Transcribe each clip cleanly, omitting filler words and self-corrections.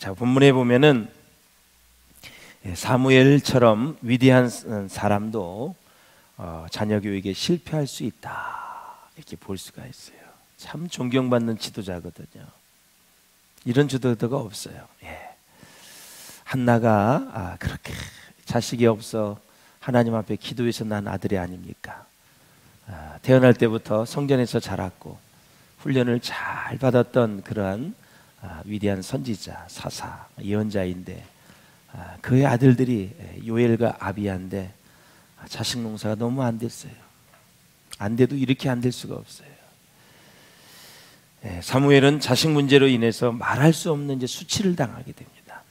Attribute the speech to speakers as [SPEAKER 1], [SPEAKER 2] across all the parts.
[SPEAKER 1] 자, 본문에 보면은 사무엘처럼 위대한 사람도 자녀 교육에 실패할 수 있다, 이렇게 볼 수가 있어요. 참 존경받는 지도자거든요. 이런 지도자가 없어요. 한나가 그렇게 자식이 없어 하나님 앞에 기도해서 난 아들이 아닙니까? 태어날 때부터 성전에서 자랐고 훈련을 잘 받았던 그러한 위대한 선지자, 사사, 예언자인데 그의 아들들이 요엘과 아비야인데 자식 농사가 너무 안 됐어요. 안 돼도 이렇게 안 될 수가 없어요. 사무엘은 자식 문제로 인해서 말할 수 없는 이제 수치를 당하게 됩니다.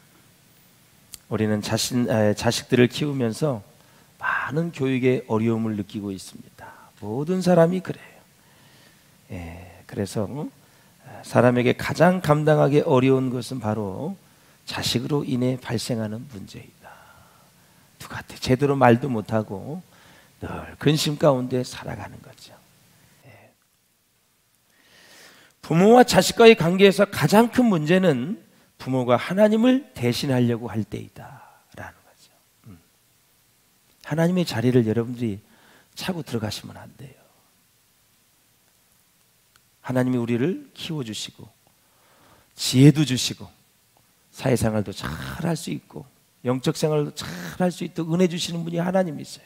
[SPEAKER 1] 우리는 자식들을 키우면서 많은 교육에 어려움을 느끼고 있습니다. 모든 사람이 그래요. 그래서 사람에게 가장 감당하기 어려운 것은 바로 자식으로 인해 발생하는 문제이다. 누구한테 제대로 말도 못하고 늘 근심 가운데 살아가는 거죠. 부모와 자식과의 관계에서 가장 큰 문제는 부모가 하나님을 대신하려고 할 때이다 라는 거죠. 하나님의 자리를 여러분들이 차고 들어가시면 안 돼요. 하나님이 우리를 키워주시고 지혜도 주시고 사회생활도 잘 할 수 있고 영적 생활도 잘 할 수 있도록 은혜 주시는 분이 하나님이세요.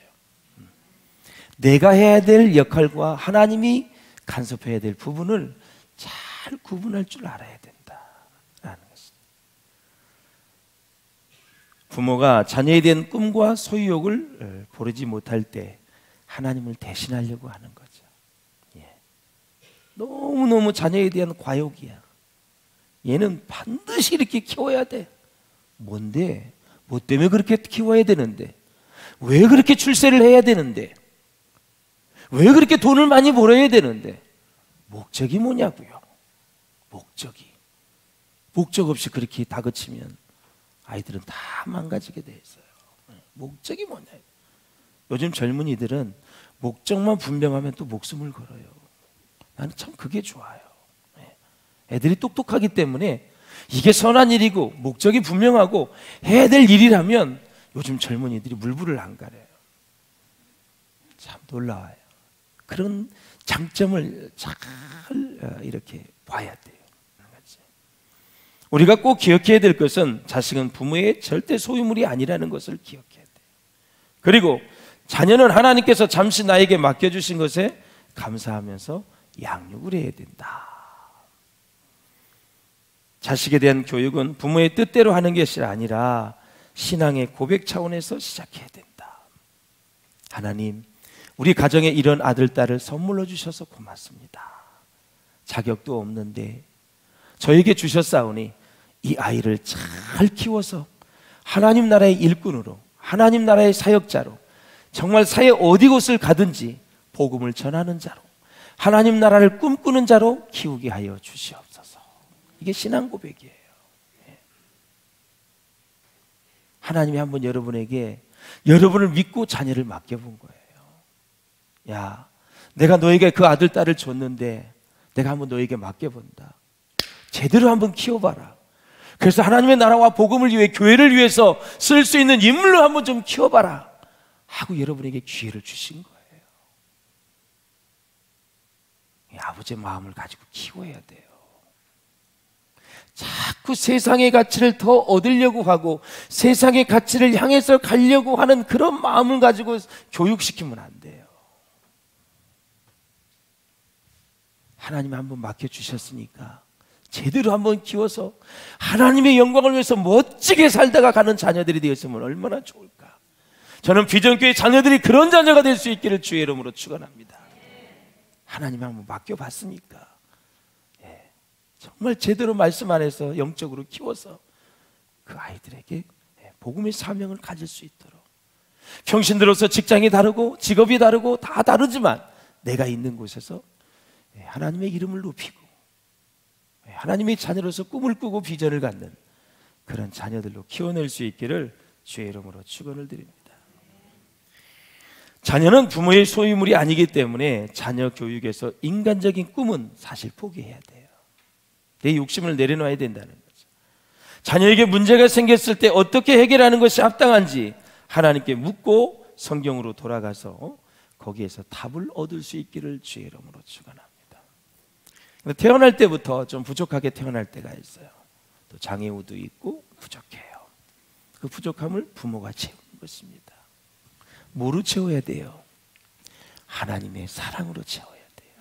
[SPEAKER 1] 내가 해야 될 역할과 하나님이 간섭해야 될 부분을 잘 구분할 줄 알아야 된다라는 것입니다. 부모가 자녀에 대한 꿈과 소유욕을 보르지 못할 때 하나님을 대신하려고 하는 거죠. 너무너무 자녀에 대한 과욕이야. 얘는 반드시 이렇게 키워야 돼. 뭔데? 뭐 때문에 그렇게 키워야 되는데? 왜 그렇게 출세를 해야 되는데? 왜 그렇게 돈을 많이 벌어야 되는데? 목적이 뭐냐고요? 목적 없이 그렇게 다그치면 아이들은 다 망가지게 돼 있어요. 목적이 뭐냐? 요즘 젊은이들은 목적만 분명하면 또 목숨을 걸어요. 나는 참 그게 좋아요. 애들이 똑똑하기 때문에 이게 선한 일이고 목적이 분명하고 해야 될 일이라면 요즘 젊은이들이 물불을 안 가려요. 참 놀라워요. 그런 장점을 잘 이렇게 봐야 돼요. 우리가 꼭 기억해야 될 것은 자식은 부모의 절대 소유물이 아니라는 것을 기억해야 돼요. 그리고 자녀는 하나님께서 잠시 나에게 맡겨주신 것에 감사하면서 양육을 해야 된다. 자식에 대한 교육은 부모의 뜻대로 하는 것이 아니라 신앙의 고백 차원에서 시작해야 된다. 하나님, 우리 가정에 이런 아들, 딸을 선물로 주셔서 고맙습니다. 자격도 없는데 저에게 주셨사오니 이 아이를 잘 키워서 하나님 나라의 일꾼으로, 하나님 나라의 사역자로, 정말 사회 어디 곳을 가든지 복음을 전하는 자로, 하나님 나라를 꿈꾸는 자로 키우게 하여 주시옵소서. 이게 신앙 고백이에요. 하나님이 한번 여러분에게 여러분을 믿고 자녀를 맡겨본 거예요. 야, 내가 너에게 그 아들, 딸을 줬는데 내가 한번 너에게 맡겨본다. 제대로 한번 키워봐라. 그래서 하나님의 나라와 복음을 위해, 교회를 위해서 쓸 수 있는 인물로 한번 좀 키워봐라 하고 여러분에게 기회를 주신 거예요. 아버지의 마음을 가지고 키워야 돼요. 자꾸 세상의 가치를 더 얻으려고 하고 세상의 가치를 향해서 가려고 하는 그런 마음을 가지고 교육시키면 안 돼요. 하나님이 한번 맡겨주셨으니까 제대로 한번 키워서 하나님의 영광을 위해서 멋지게 살다가 가는 자녀들이 되었으면 얼마나 좋을까. 저는 비전교회 자녀들이 그런 자녀가 될 수 있기를 주의 이름으로 축원합니다. 하나님 한번 맡겨봤으니까 정말 제대로 말씀 안에서 영적으로 키워서 그 아이들에게 복음의 사명을 가질 수 있도록, 평신들로서 직장이 다르고 직업이 다르고 다 다르지만 내가 있는 곳에서 하나님의 이름을 높이고 하나님의 자녀로서 꿈을 꾸고 비전을 갖는 그런 자녀들로 키워낼 수 있기를 주의 이름으로 축원을 드립니다. 자녀는 부모의 소유물이 아니기 때문에 자녀 교육에서 인간적인 꿈은 사실 포기해야 돼요. 내 욕심을 내려놔야 된다는 거죠. 자녀에게 문제가 생겼을 때 어떻게 해결하는 것이 합당한지 하나님께 묻고 성경으로 돌아가서 거기에서 답을 얻을 수 있기를 주의 이름으로 축원합니다. 태어날 때부터 좀 부족하게 태어날 때가 있어요. 또 장애우도 있고 부족해요. 그 부족함을 부모가 채우는 것입니다. 뭐로 채워야 돼요? 하나님의 사랑으로 채워야 돼요.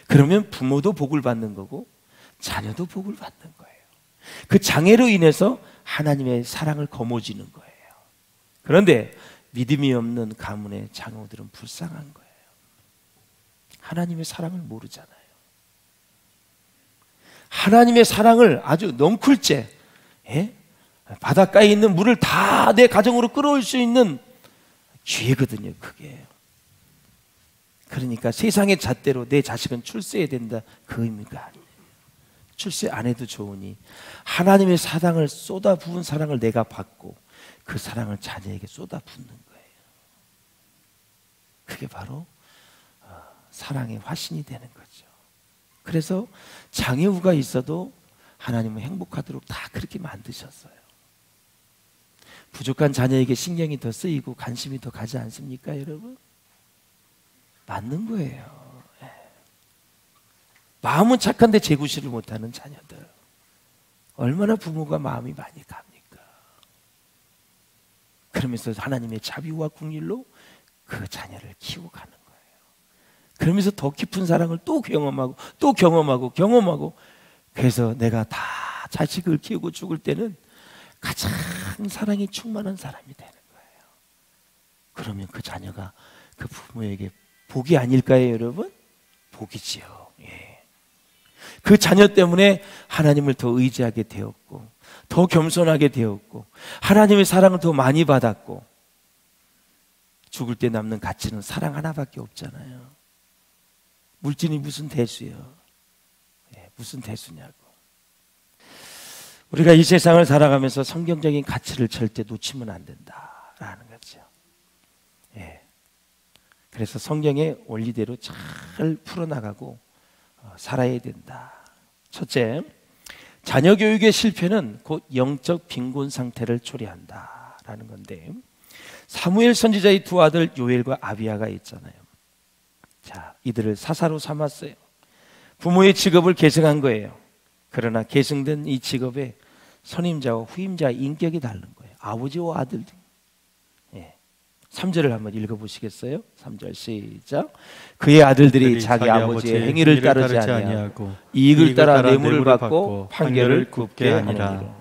[SPEAKER 1] 그러면 부모도 복을 받는 거고 자녀도 복을 받는 거예요. 그 장애로 인해서 하나님의 사랑을 거머쥐는 거예요. 그런데 믿음이 없는 가문의 장우들은 불쌍한 거예요. 하나님의 사랑을 모르잖아요. 하나님의 사랑을 아주 넝쿨째, 바닷가에 있는 물을 다 내 가정으로 끌어올 수 있는 기회거든요. 그게. 그러니까 세상의 잣대로 내 자식은 출세해야 된다, 그 의미가 아니에요. 출세 안 해도 좋으니 하나님의 사랑을 쏟아부은 사랑을 내가 받고 그 사랑을 자녀에게 쏟아붓는 거예요. 그게 바로 사랑의 화신이 되는 거죠. 그래서 장애우가 있어도 하나님은 행복하도록 다 그렇게 만드셨어요. 부족한 자녀에게 신경이 더 쓰이고 관심이 더 가지 않습니까, 여러분? 맞는 거예요. 마음은 착한데 재구실을 못하는 자녀들, 얼마나 부모가 마음이 많이 갑니까? 그러면서 하나님의 자비와 긍휼로 그 자녀를 키워가는 거예요. 그러면서 더 깊은 사랑을 또 경험하고 또 경험하고, 그래서 내가 다 자식을 키우고 죽을 때는 가장 사랑이 충만한 사람이 되는 거예요. 그러면 그 자녀가 그 부모에게 복이 아닐까요, 여러분? 복이지요. 그 자녀 때문에 하나님을 더 의지하게 되었고, 더 겸손하게 되었고, 하나님의 사랑을 더 많이 받았고, 죽을 때 남는 가치는 사랑 하나밖에 없잖아요. 물질이 무슨 대수요? 무슨 대수냐고. 우리가 이 세상을 살아가면서 성경적인 가치를 절대 놓치면 안 된다라는 거죠. 그래서 성경의 원리대로 잘 풀어나가고 살아야 된다. 첫째, 자녀 교육의 실패는 곧 영적 빈곤 상태를 초래한다라는 건데, 사무엘 선지자의 두 아들 요엘과 아비야가 있잖아요. 자, 이들을 사사로 삼았어요. 부모의 직업을 계승한 거예요. 그러나 계승된 이 직업에 선임자와 후임자의 인격이 다른 거예요. 아버지와 아들. 3절을 한번 읽어보시겠어요? 3절 시작. 그의 아들들이 자기 아버지의 행위를 따르지 아니하고 이익을 따라 뇌물을 받고 판결을 굽게 하니라.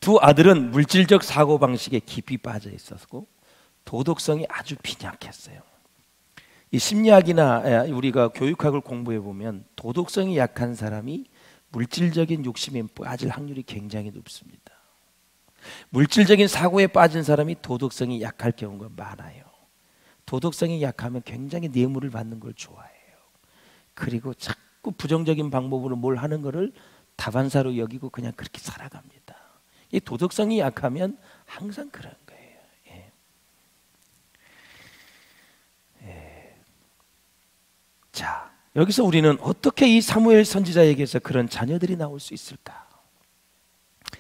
[SPEAKER 1] 두 아들은 물질적 사고방식에 깊이 빠져 있었고 도덕성이 아주 빈약했어요. 이 심리학이나 우리가 교육학을 공부해 보면 도덕성이 약한 사람이 물질적인 욕심에 빠질 확률이 굉장히 높습니다. 물질적인 사고에 빠진 사람이 도덕성이 약할 경우가 많아요. 도덕성이 약하면 굉장히 뇌물을 받는 걸 좋아해요. 그리고 자꾸 부정적인 방법으로 뭘 하는 거를 다반사로 여기고 그냥 그렇게 살아갑니다. 이 도덕성이 약하면 항상 그런 거예요. 자, 여기서 우리는 어떻게 이 사무엘 선지자에게서 그런 자녀들이 나올 수 있을까?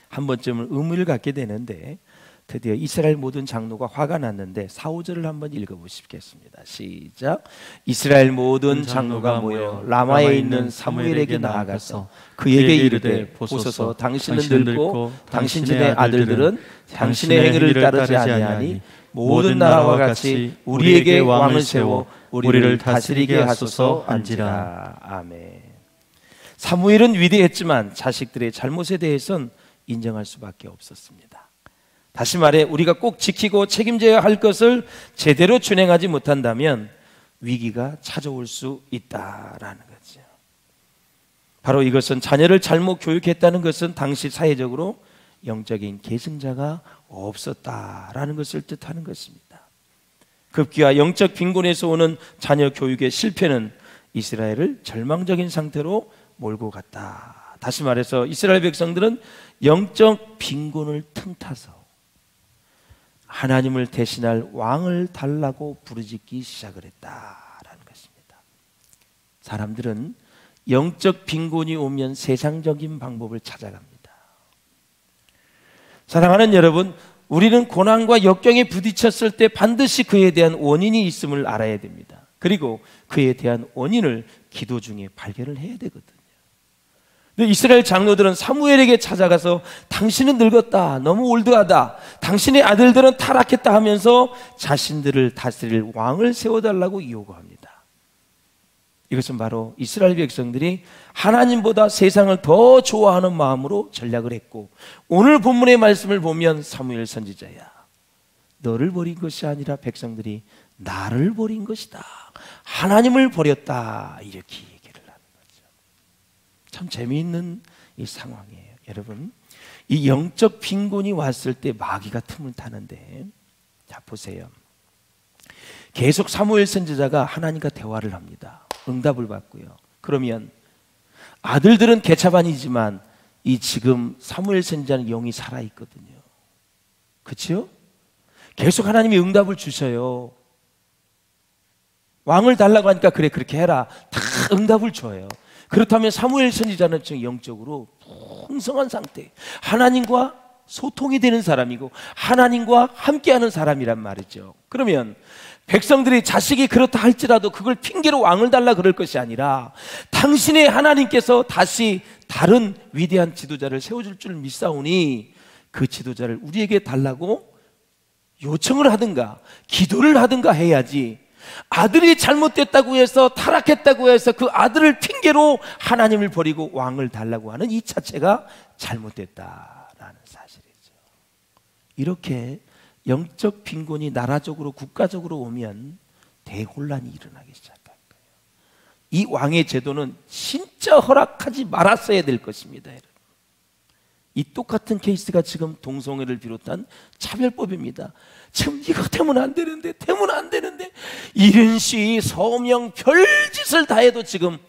[SPEAKER 1] 한 번쯤은 의문을 갖게 되는데, 드디어 이스라엘 모든 장로가 화가 났는데 4, 5절을 한번 읽어보시겠습니다. 시작. 이스라엘 모든 장로가 모여 라마에 있는 사무엘에게 나아가서 그에게 이르되, 보소서, 당신은 늙고 당신의 아들들은 당신의 행위를 따르지 아니하니 모든 나라와 같이 우리에게 왕을 세워 우리를 다스리게 하소서 한지라. 아멘. 사무엘은 위대했지만 자식들의 잘못에 대해서는 인정할 수밖에 없었습니다. 다시 말해 우리가 꼭 지키고 책임져야 할 것을 제대로 준행하지 못한다면 위기가 찾아올 수 있다라는 거죠. 바로 이것은 자녀를 잘못 교육했다는 것은 당시 사회적으로 영적인 계승자가 없었다라는 것을 뜻하는 것입니다. 급기야 영적 빈곤에서 오는 자녀 교육의 실패는 이스라엘을 절망적인 상태로 몰고 갔다. 다시 말해서 이스라엘 백성들은 영적 빈곤을 틈타서 하나님을 대신할 왕을 달라고 부르짖기 시작을 했다라는 것입니다. 사람들은 영적 빈곤이 오면 세상적인 방법을 찾아갑니다. 사랑하는 여러분, 우리는 고난과 역경에 부딪혔을 때 반드시 그에 대한 원인이 있음을 알아야 됩니다. 그리고 그에 대한 원인을 기도 중에 발견을 해야 되거든요. 근데 이스라엘 장로들은 사무엘에게 찾아가서 당신은 늙었다, 너무 올드하다, 당신의 아들들은 타락했다 하면서 자신들을 다스릴 왕을 세워달라고 요구합니다. 이것은 바로 이스라엘 백성들이 하나님보다 세상을 더 좋아하는 마음으로 전략을 했고, 오늘 본문의 말씀을 보면 사무엘 선지자야, 너를 버린 것이 아니라 백성들이 나를 버린 것이다, 하나님을 버렸다, 이렇게 얘기를 하는 거죠. 참 재미있는 이 상황이에요. 여러분, 이 영적 빈곤이 왔을 때 마귀가 틈을 타는데, 자 보세요. 계속 사무엘 선지자가 하나님과 대화를 합니다. 응답을 받고요. 그러면 아들들은 개차반이지만 이 지금 사무엘 선지자는 영이 살아있거든요. 그렇죠? 계속 하나님이 응답을 주셔요. 왕을 달라고 하니까 그래 그렇게 해라, 다 응답을 줘요. 그렇다면 사무엘 선지자는 지금 영적으로 풍성한 상태, 하나님과 소통이 되는 사람이고 하나님과 함께하는 사람이란 말이죠. 그러면 백성들이 자식이 그렇다 할지라도 그걸 핑계로 왕을 달라 그럴 것이 아니라 당신의 하나님께서 다시 다른 위대한 지도자를 세워줄 줄 믿사오니 그 지도자를 우리에게 달라고 요청을 하든가 기도를 하든가 해야지, 아들이 잘못됐다고 해서 타락했다고 해서 그 아들을 핑계로 하나님을 버리고 왕을 달라고 하는 이 자체가 잘못됐다라는 사실이죠. 이렇게 영적 빈곤이 나라적으로 국가적으로 오면 대혼란이 일어나기 시작할 거예요. 이 왕의 제도는 진짜 허락하지 말았어야 될 것입니다. 여러분, 이 똑같은 케이스가 지금 동성애를 비롯한 차별법입니다. 지금 이거 되면 안 되는데 이런 시 서명 별짓을 다 해도 지금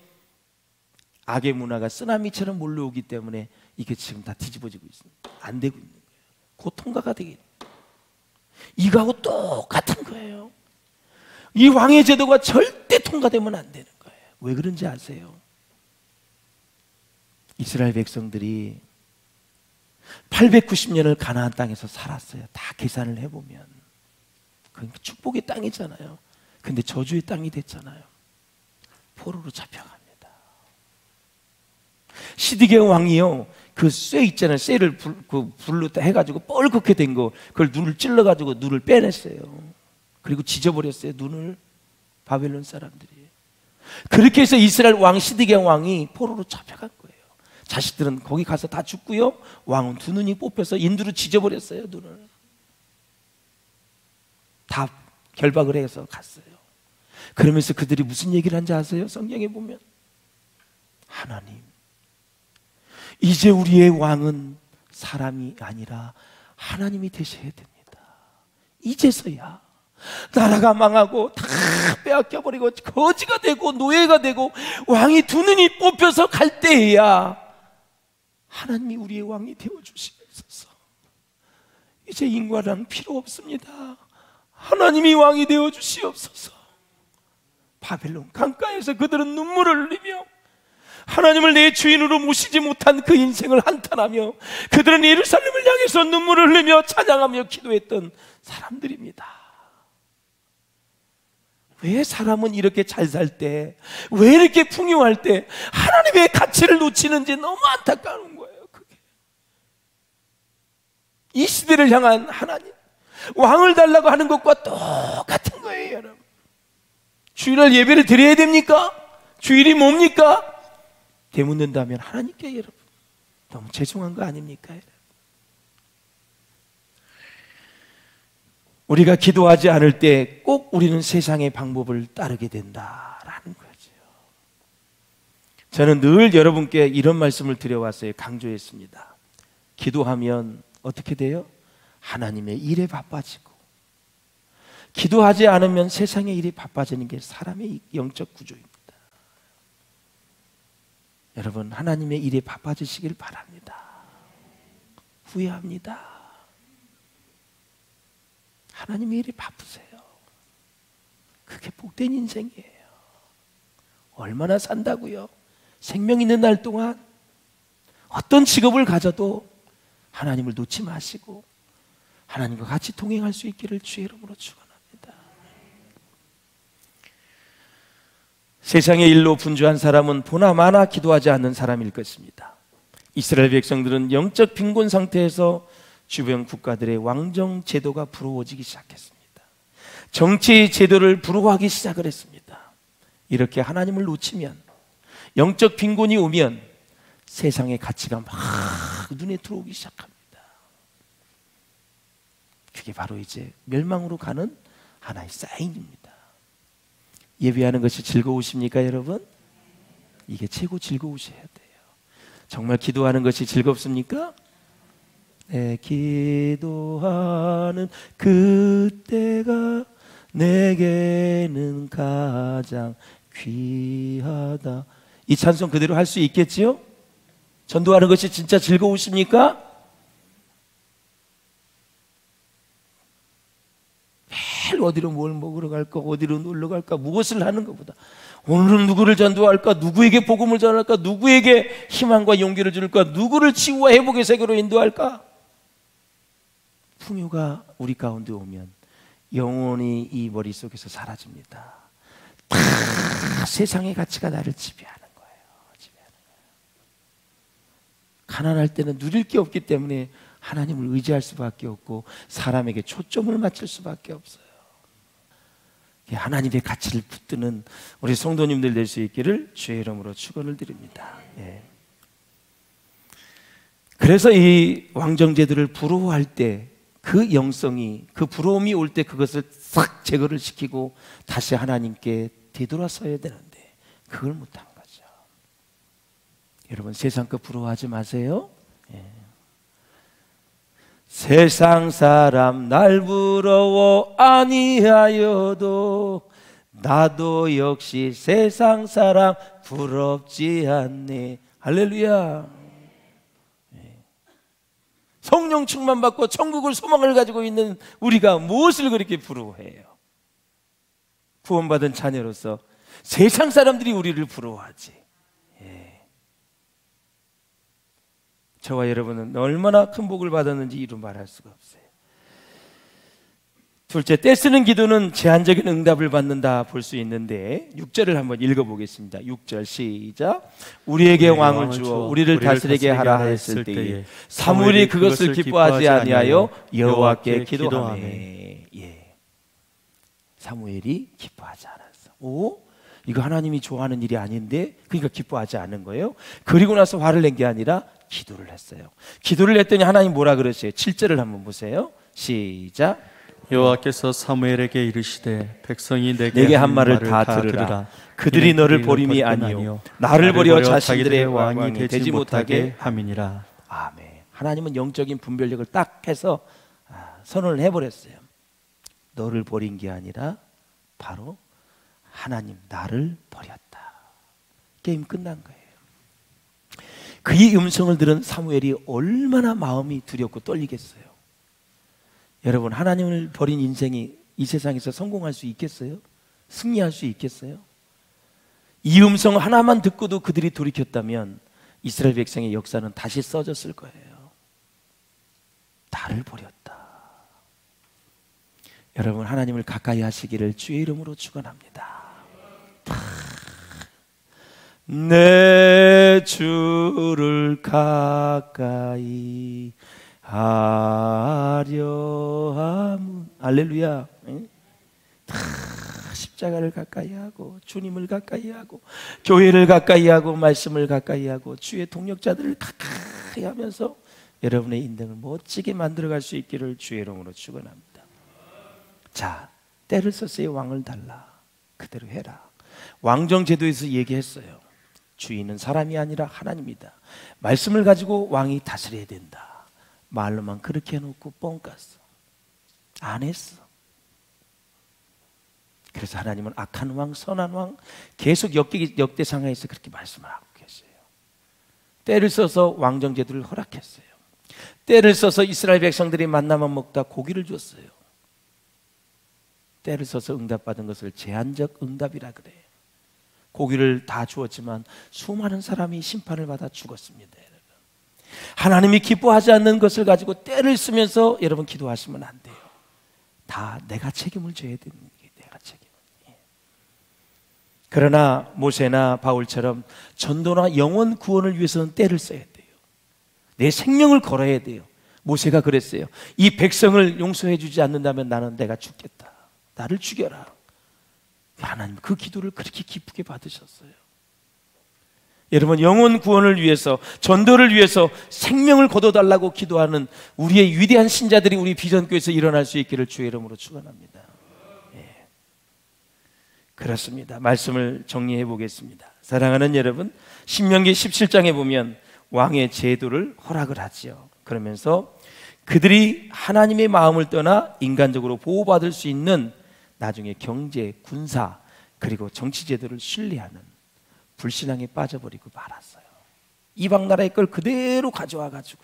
[SPEAKER 1] 악의 문화가 쓰나미처럼 몰려오기 때문에 이게 지금 다 뒤집어지고 있습니다. 안 되고 있는 거예요. 곧 통과가 되겠죠. 이거하고 똑같은 거예요. 이 왕의 제도가 절대 통과되면 안 되는 거예요. 왜 그런지 아세요? 이스라엘 백성들이 890년을 가나안 땅에서 살았어요. 다 계산을 해보면 그건 축복의 땅이잖아요. 근데 저주의 땅이 됐잖아요. 포로로 잡혀갑니다. 시드기야 왕이요, 그 쇠 있잖아요. 쇠를 불로 해가지고 뻘겋게 된 거, 그걸 눈을 찔러가지고 눈을 빼냈어요. 그리고 지져버렸어요, 눈을. 바벨론 사람들이. 그렇게 해서 이스라엘 왕 시드기야 왕이 포로로 잡혀간 거예요. 자식들은 거기 가서 다 죽고요, 왕은 두 눈이 뽑혀서 인두로 지져버렸어요. 눈을 다 결박을 해서 갔어요. 그러면서 그들이 무슨 얘기를 한지 아세요? 성경에 보면 하나님, 이제 우리의 왕은 사람이 아니라 하나님이 되셔야 됩니다. 이제서야 나라가 망하고 다 빼앗겨버리고 거지가 되고 노예가 되고 왕이 두 눈이 뽑혀서 갈 때에야 하나님이 우리의 왕이 되어주시옵소서. 이제 인과랑 필요 없습니다. 하나님이 왕이 되어주시옵소서. 바벨론 강가에서 그들은 눈물을 흘리며 하나님을 내 주인으로 모시지 못한 그 인생을 한탄하며 그들은 예루살렘을 향해서 눈물을 흘리며 찬양하며 기도했던 사람들입니다. 왜 사람은 이렇게 잘 살 때, 왜 이렇게 풍요할 때 하나님의 가치를 놓치는지 너무 안타까운 거예요. 그게 이 시대를 향한 하나님, 왕을 달라고 하는 것과 똑같은 거예요. 여러분, 주일날 예배를 드려야 됩니까? 주일이 뭡니까? 되묻는다면 하나님께 여러분 너무 죄송한 거 아닙니까? 여러분, 우리가 기도하지 않을 때 꼭 우리는 세상의 방법을 따르게 된다라는 거죠. 저는 늘 여러분께 이런 말씀을 드려왔어요. 강조했습니다. 기도하면 어떻게 돼요? 하나님의 일에 바빠지고, 기도하지 않으면 세상의 일이 바빠지는 게 사람의 영적 구조입니다. 여러분, 하나님의 일에 바빠지시길 바랍니다. 후회합니다. 하나님의 일이 바쁘세요. 그게 복된 인생이에요. 얼마나 산다고요? 생명 있는 날 동안 어떤 직업을 가져도 하나님을 놓지 마시고 하나님과 같이 동행할 수 있기를 주의 이름으로 축원합니다. 세상의 일로 분주한 사람은 보나마나 기도하지 않는 사람일 것입니다. 이스라엘 백성들은 영적 빈곤 상태에서 주변 국가들의 왕정 제도가 부러워지기 시작했습니다. 정치 제도를 부러워하기 시작을 했습니다. 이렇게 하나님을 놓치면, 영적 빈곤이 오면 세상의 가치가 막 눈에 들어오기 시작합니다. 그게 바로 이제 멸망으로 가는 하나의 사인입니다. 예배하는 것이 즐거우십니까, 여러분? 이게 최고 즐거우셔야 돼요. 정말 기도하는 것이 즐겁습니까? 네, 기도하는 그때가 내게는 가장 귀하다. 이 찬송 그대로 할 수 있겠지요? 전도하는 것이 진짜 즐거우십니까? 매일 어디로 뭘 먹으러 갈까, 어디로 놀러 갈까, 무엇을 하는 것보다 오늘은 누구를 전도할까, 누구에게 복음을 전할까, 누구에게 희망과 용기를 줄까, 누구를 치유와 회복의 세계로 인도할까. 풍요가 우리 가운데 오면 영원히 이 머릿속에서 사라집니다. 다 세상의 가치가 나를 지배하는 거예요. 가난할 때는 누릴 게 없기 때문에 하나님을 의지할 수밖에 없고 사람에게 초점을 맞출 수밖에 없어요. 하나님의 가치를 붙드는 우리 성도님들 될 수 있기를 주의 이름으로 축원을 드립니다. 예. 그래서 이 왕정제도를 부러워할 때 그 영성이, 그 부러움이 올 때 그것을 싹 제거를 시키고 다시 하나님께 되돌아서야 되는데 그걸 못한 거죠. 여러분, 세상 거 부러워하지 마세요. 예. 세상 사람 날 부러워 아니하여도 나도 역시 세상 사람 부럽지 않네. 할렐루야. 성령 충만 받고 천국을 소망을 가지고 있는 우리가 무엇을 그렇게 부러워해요? 구원받은 자녀로서 세상 사람들이 우리를 부러워하지. 예. 저와 여러분은 얼마나 큰 복을 받았는지 이루 말할 수가 없어요. 둘째, 떼쓰는 기도는 제한적인 응답을 받는다 볼 수 있는데 6절을 한번 읽어보겠습니다. 6절 시작. 우리에게 왕을 주어 우리를 다스리게 하라 했을 때에 사무엘이 그것을 기뻐하지 아니하여 여호와께 기도하매. 예. 사무엘이 기뻐하지 않았어. 오? 이거 하나님이 좋아하는 일이 아닌데, 그러니까 기뻐하지 않은 거예요. 그리고 나서 화를 낸 게 아니라 기도를 했어요. 기도를 했더니 하나님 뭐라 그러세요? 7절을 한번 보세요. 시작.
[SPEAKER 2] 여호와께서 사무엘에게 이르시되 백성이
[SPEAKER 1] 내게 한 말을 다 들으라. 그들이 너를 버림이 아니요 나를 버려 자신들의 왕이 되지 못하게
[SPEAKER 2] 함이니라.
[SPEAKER 1] 아멘. 하나님은 영적인 분별력을 딱 해서 선언을 해버렸어요. 너를 버린 게 아니라 바로 하나님 나를 버렸다. 게임 끝난 거예요. 그의 음성을 들은 사무엘이 얼마나 마음이 두렵고 떨리겠어요. 여러분, 하나님을 버린 인생이 이 세상에서 성공할 수 있겠어요? 승리할 수 있겠어요? 이 음성 하나만 듣고도 그들이 돌이켰다면 이스라엘 백성의 역사는 다시 써졌을 거예요. 나를 버렸다. 여러분, 하나님을 가까이 하시기를 주의 이름으로 축원합니다. 내 주를 가까이 하려 함은, 할렐루야. 십자가를 가까이 하고 주님을 가까이 하고 교회를 가까이 하고 말씀을 가까이 하고 주의 동역자들을 가까이 하면서 여러분의 인생을 멋지게 만들어갈 수 있기를 주의 이름으로 축원합니다. 자, 때를 썼어요. 왕을 달라. 그대로 해라. 왕정제도에서 얘기했어요. 주인은 사람이 아니라 하나님이다. 말씀을 가지고 왕이 다스려야 된다. 말로만 그렇게 해놓고 뻥 깠어. 안 했어. 그래서 하나님은 악한 왕, 선한 왕 계속 역대상하에서 그렇게 말씀을 하고 계세요. 때를 써서 왕정제도를 허락했어요. 때를 써서 이스라엘 백성들이 만나만 먹다 고기를 줬어요. 때를 써서 응답받은 것을 제한적 응답이라 그래요. 고기를 다 주었지만 수많은 사람이 심판을 받아 죽었습니다. 여러분. 하나님이 기뻐하지 않는 것을 가지고 때를 쓰면서 여러분 기도하시면 안 돼요. 다 내가 책임을 져야 되는 게 내가 책임. 그러나 모세나 바울처럼 전도나 영혼 구원을 위해서는 때를 써야 돼요. 내 생명을 걸어야 돼요. 모세가 그랬어요. 이 백성을 용서해 주지 않는다면 나는 내가 죽겠다. 나를 죽여라. 하나님 그 기도를 그렇게 기쁘게 받으셨어요. 여러분, 영혼 구원을 위해서, 전도를 위해서 생명을 거둬달라고 기도하는 우리의 위대한 신자들이 우리 비전교회에서 일어날 수 있기를 주의 이름으로 축원합니다. 예. 그렇습니다. 말씀을 정리해 보겠습니다. 사랑하는 여러분, 신명기 17장에 보면 왕의 제도를 허락을 하지요. 그러면서 그들이 하나님의 마음을 떠나 인간적으로 보호받을 수 있는 나중에 경제, 군사, 그리고 정치 제도를 신뢰하는 불신앙에 빠져버리고 말았어요. 이방 나라의 걸 그대로 가져와 가지고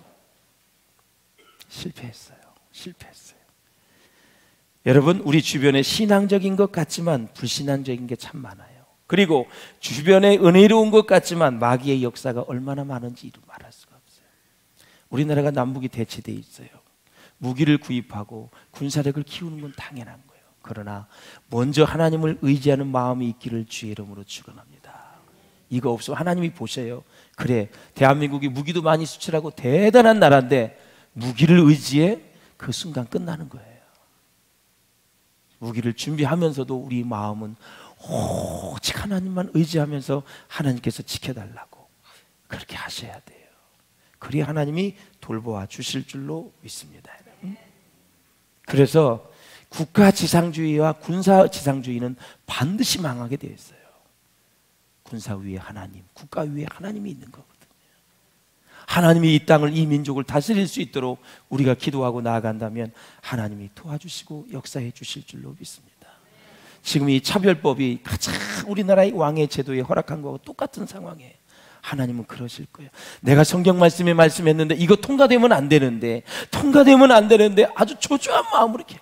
[SPEAKER 1] 실패했어요. 여러분, 우리 주변에 신앙적인 것 같지만 불신앙적인 게 참 많아요. 그리고 주변에 은혜로운 것 같지만 마귀의 역사가 얼마나 많은지 말할 수가 없어요. 우리나라가 남북이 대치되어 있어요. 무기를 구입하고 군사력을 키우는 건 당연한 거예요. 그러나 먼저 하나님을 의지하는 마음이 있기를 주의 이름으로 축원합니다. 이거 없으면 하나님이 보셔요. 그래, 대한민국이 무기도 많이 수출하고 대단한 나라인데 무기를 의지해? 그 순간 끝나는 거예요. 무기를 준비하면서도 우리 마음은 오직 하나님만 의지하면서 하나님께서 지켜달라고 그렇게 하셔야 돼요. 그래야 하나님이 돌보아 주실 줄로 믿습니다. 그래서 국가지상주의와 군사지상주의는 반드시 망하게 되어 있어요. 군사 위에 하나님, 국가 위에 하나님이 있는 거거든요. 하나님이 이 땅을, 이 민족을 다스릴 수 있도록 우리가 기도하고 나아간다면 하나님이 도와주시고 역사해 주실 줄로 믿습니다. 지금 이 차별법이 가장 우리나라의 왕의 제도에 허락한 거하고 똑같은 상황이에요. 하나님은 그러실 거예요. 내가 성경 말씀에 말씀했는데 이거 통과되면 안 되는데 아주 초조한 마음으로 이렇게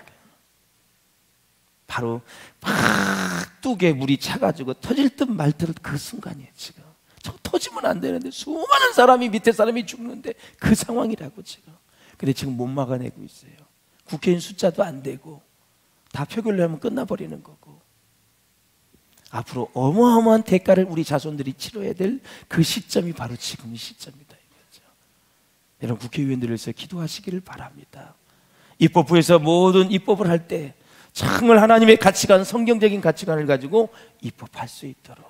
[SPEAKER 1] 바로 막 뚝에 물이 차가지고 터질 듯 말 듯 그 순간이에요. 지금 저 터지면 안 되는데 수많은 사람이, 밑에 사람이 죽는데 그 상황이라고 지금. 근데 지금 못 막아내고 있어요. 국회의원 숫자도 안 되고 다 표결하면 끝나버리는 거고. 앞으로 어마어마한 대가를 우리 자손들이 치러야 될 그 시점이 바로 지금 이 시점이다 이거죠. 여러분, 국회의원들을 위해서 기도하시기를 바랍니다. 입법부에서 모든 입법을 할 때 정말 하나님의 가치관, 성경적인 가치관을 가지고 입법할 수 있도록.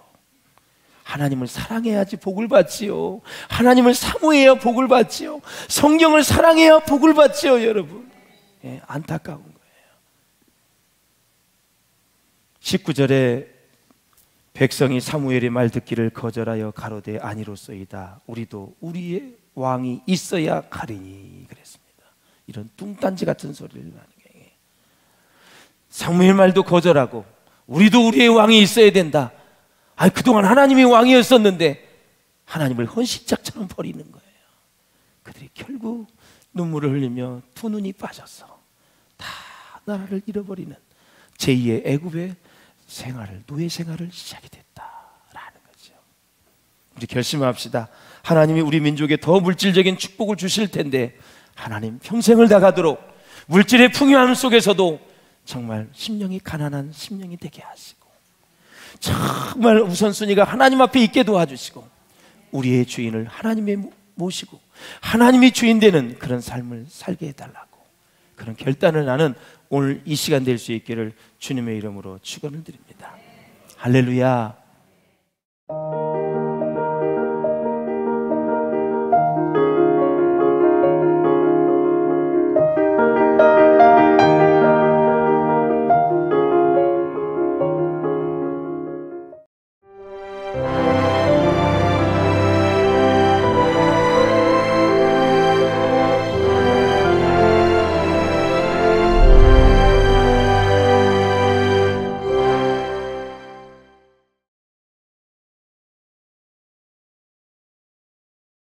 [SPEAKER 1] 하나님을 사랑해야지 복을 받지요. 하나님을 사모해야 복을 받지요. 성경을 사랑해야 복을 받지요, 여러분. 예, 안타까운 거예요. 19절에 백성이 사무엘의 말 듣기를 거절하여 가로되 아니로소이다. 우리도 우리의 왕이 있어야 가리니 그랬습니다. 이런 뚱딴지 같은 소리를 하는 게 사무엘 말도 거절하고 우리도 우리의 왕이 있어야 된다. 그동안 하나님이 왕이었었는데 하나님을 헌신짝처럼 버리는 거예요. 그들이 결국 눈물을 흘리며 두 눈이 빠져서 다 나라를 잃어버리는 제2의 애굽의 생활을, 노예 생활을 시작이 됐다라는 거죠. 우리 결심합시다. 하나님이 우리 민족에 더 물질적인 축복을 주실 텐데 하나님 평생을 다가도록 물질의 풍요함 속에서도 정말 심령이 가난한 심령이 되게 하시고 정말 우선순위가 하나님 앞에 있게 도와주시고 우리의 주인을 하나님의 모시고 하나님이 주인 되는 그런 삶을 살게 해달라고 그런 결단을 나는 오늘 이 시간 될 수 있기를 주님의 이름으로 축원을 드립니다. 할렐루야.